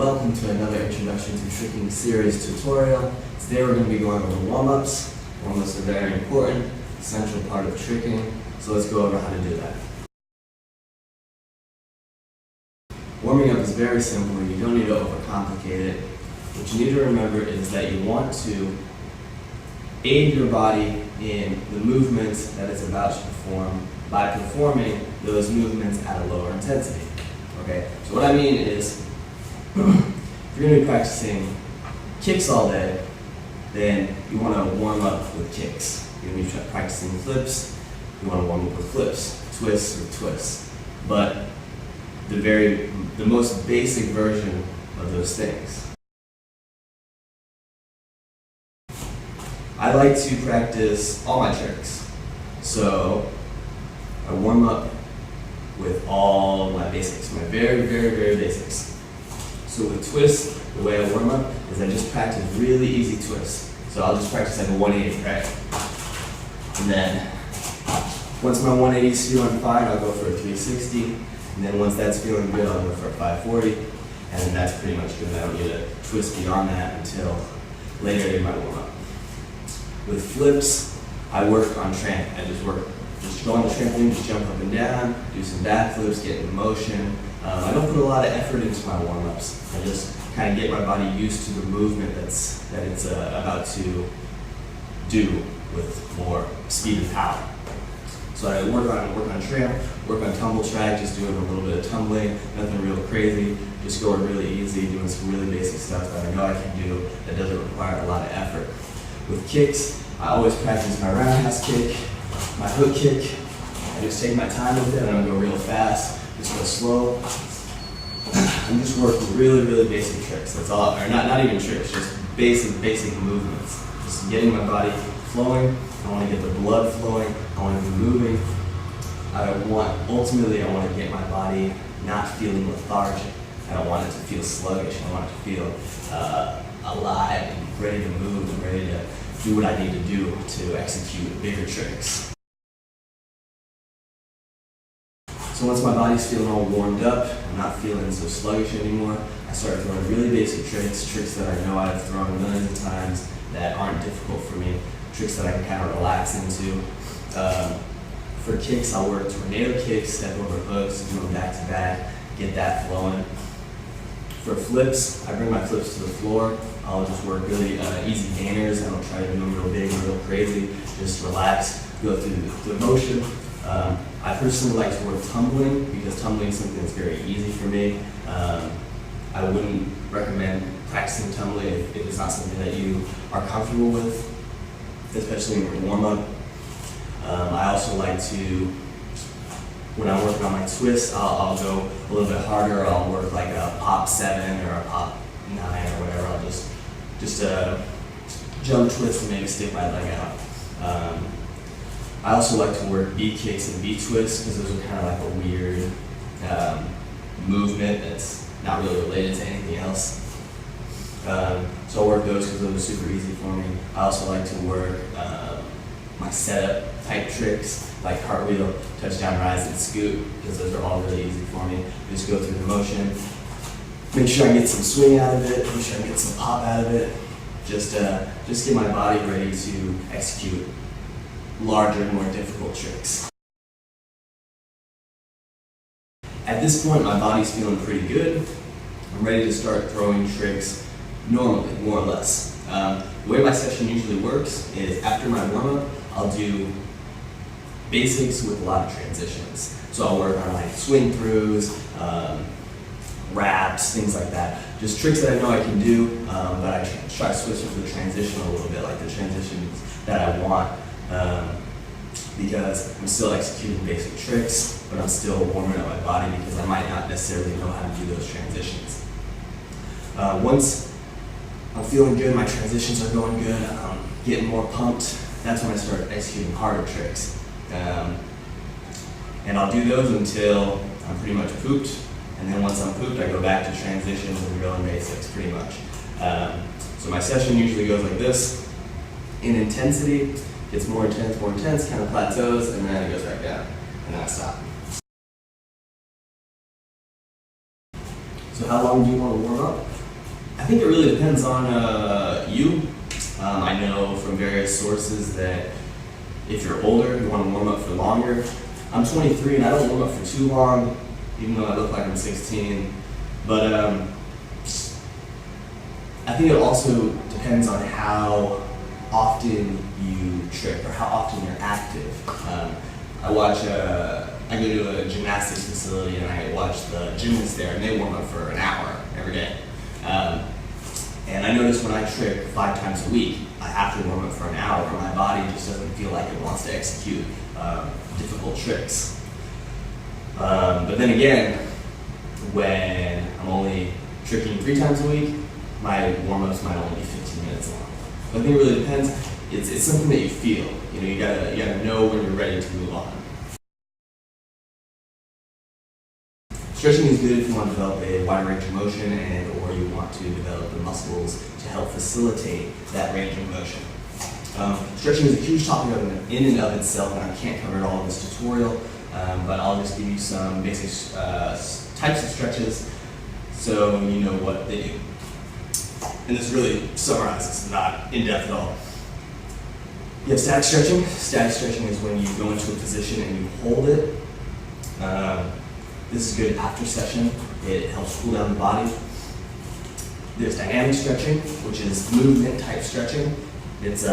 welcome to another Introduction to Tricking series tutorial. Today we're going to be going over warm-ups. Warm-ups are very important, essential part of tricking, so let's go over how to do that. Warming up is very simple, you don't need to overcomplicate it. What you need to remember is that you want to aid your body in the movements that it's about to perform by performing those movements at a lower intensity. Okay, so what I mean is, if you're going to be practicing kicks all day, then you want to warm up with kicks. You're going to be practicing flips, you want to warm up with flips, twists with twists. But the most basic version of those things. I like to practice all my tricks. So I warm up with all my basics, my very basics. So with twists, the way I warm up is I just practice really easy twists. So I'll just practice like a 180, right? And then once my 180 is feeling fine, I'll go for a 360. And then once that's feeling good, I'll go for a 540. And then that's pretty much good. I don't need to twist beyond that until later in my warm up. With flips, I work on tramp. I just go on the trampoline, just jump up and down, do some backflips, get in motion. I don't put a lot of effort into my warm-ups. I just kind of get my body used to the movement that it's about to do with more speed and power. So I work on tramp, work on tumble track, just doing a little bit of tumbling, nothing real crazy, just going really easy, doing some really basic stuff that I know I can do that doesn't require a lot of effort. With kicks, I always practice my roundhouse kick, my hook kick. I just take my time with it. I don't go real fast, just go slow. I'm just working really basic tricks. That's all, or not even tricks, just basic movements. Just getting my body flowing. I want to get the blood flowing. I want to be moving. Ultimately, I want to get my body not feeling lethargic. I don't want it to feel sluggish. I want it to feel alive and ready to move and ready to do what I need to do to execute bigger tricks. So once my body's feeling all warmed up, I'm not feeling so sluggish anymore, I start throwing really basic tricks that I know I've thrown millions of times that aren't difficult for me, tricks that I can kind of relax into. For kicks, I'll work tornado kicks, step over hooks, do them back to back, get that flowing. For flips, I bring my flips to the floor. I'll just work really easy gainers. I don't try to do them real big or real crazy. Just relax, go through the motion. I personally like to work tumbling because tumbling is something that's very easy for me. I wouldn't recommend practicing tumbling if it's not something that you are comfortable with, especially in your warm-up. I also like to, when I'm working on my twists, I'll go a little bit harder. I'll work like a pop 7 or a pop 9 or whatever. I'll just jump twist and maybe stick my leg out. I also like to work B kicks and B twists because those are kind of like a weird movement that's not really related to anything else. So I'll work those because those are super easy for me. I also like to work my setup type tricks like cartwheel, touchdown rise, and scoot because those are all really easy for me. Just go through the motion, make sure I get some swing out of it, make sure I get some pop out of it. Just get my body ready to execute larger, more difficult tricks. At this point, my body's feeling pretty good. I'm ready to start throwing tricks normally, more or less. The way my session usually works is after my warm-up, I'll do basics with a lot of transitions. So I'll work on like swing throughs, wraps, things like that. Just tricks that I know I can do, but I try to switch to the transition a little bit, like the transitions that I want. Because I'm still executing basic tricks, but I'm still warming up my body because I might not necessarily know how to do those transitions. Once I'm feeling good, my transitions are going good, I'm getting more pumped, that's when I start executing harder tricks. And I'll do those until I'm pretty much pooped, and then once I'm pooped, I go back to transitions and drill and basics pretty much. So my session usually goes like this. In intensity, gets more intense, kind of plateaus, and then it goes back down, and then I stop. So how long do you want to warm up? I think it really depends on you. I know from various sources that if you're older, you want to warm up for longer. I'm 23 and I don't warm up for too long, even though I look like I'm 16. But I think it also depends on how often you trick or how often you're active. I go to a gymnastics facility and I watch the gymnasts there, and they warm up for an hour every day. And I notice when I trick 5 times a week, I have to warm up for an hour, or my body just doesn't feel like it wants to execute difficult tricks. But then again, when I'm only tricking 3 times a week, my warm-ups might only be 15 minutes long. But I think it really depends. It's something that you feel. You gotta know when you're ready to move on. Stretching is good if you want to develop a wide range of motion or you want to develop the muscles to help facilitate that range of motion. Stretching is a huge topic in and of itself, and I can't cover it all in this tutorial, but I'll just give you some basic types of stretches so you know what they do. And this really summarizes, not in-depth at all. You have static stretching. Static stretching is when you go into a position and you hold it. This is good after session. It helps cool down the body. There's dynamic stretching, which is movement type stretching. This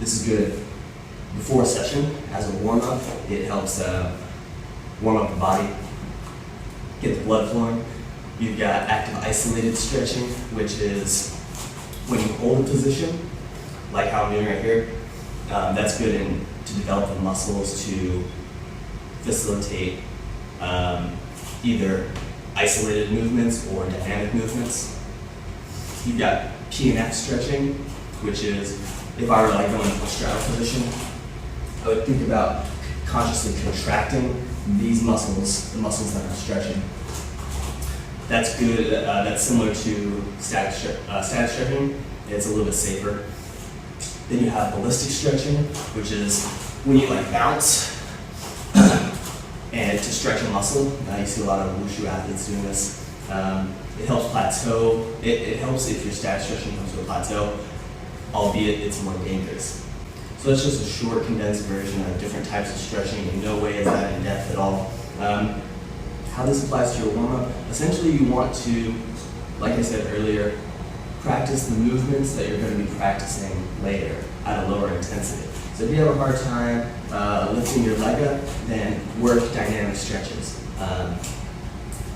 is good before session as a warm-up. It helps warm up the body, get the blood flowing. You've got active isolated stretching, which is when you hold a position, like how I'm doing right here. That's good to develop the muscles to facilitate either isolated movements or dynamic movements. You've got P&F stretching, which is if I were like going into a straddle position, I would think about consciously contracting these muscles, the muscles that I'm stretching. That's good. That's similar to static stretching. It's a little bit safer. Then you have ballistic stretching, which is when you like bounce and to stretch a muscle. You see a lot of wushu athletes doing this. It helps plateau. It helps if your static stretching comes to a plateau, albeit it's more dangerous. So that's just a short, condensed version of different types of stretching. In no way is that in depth at all. How this applies to your warm-up, essentially you want to, like I said earlier, practice the movements that you're going to be practicing later at a lower intensity. So if you have a hard time lifting your leg up, then work dynamic stretches.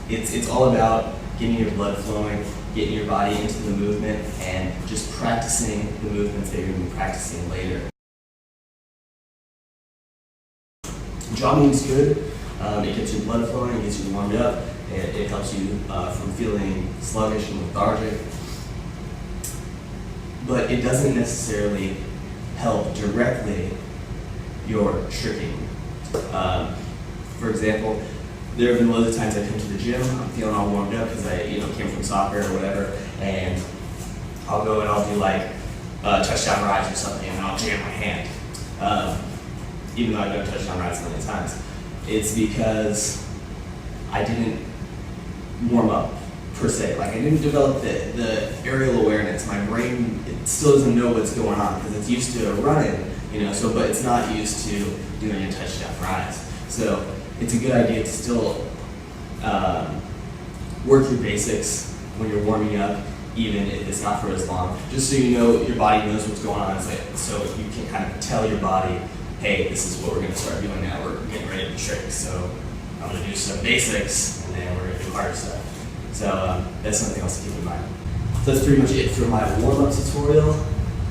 It's all about getting your blood flowing, getting your body into the movement, and just practicing the movements that you're going to be practicing later. Jogging is good. It gets your blood flowing, it gets you warmed up, it helps you from feeling sluggish and lethargic. But it doesn't necessarily help directly your tricking. For example, there have been loads of times I come to the gym, I'm feeling all warmed up because I came from soccer or whatever, and I'll go and I'll do like touchdown rides or something, and I'll jam my hand. Even though I've done touchdown rides a million times. It's because I didn't warm up per se. Like I didn't develop the aerial awareness. My brain, it still doesn't know what's going on because it's used to running, but it's not used to doing a touchdown rides. So it's a good idea to still work your basics when you're warming up, even if it's not for as long, just so you know your body knows what's going on. So you can kind of tell your body, hey, this is what we're going to start doing now. We're getting ready to trick. So I'm going to do some basics, and then we're going to do harder stuff. So that's something else to keep in mind. So that's pretty much it for my warm-up tutorial.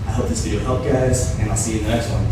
I hope this video helped, guys, and I'll see you in the next one.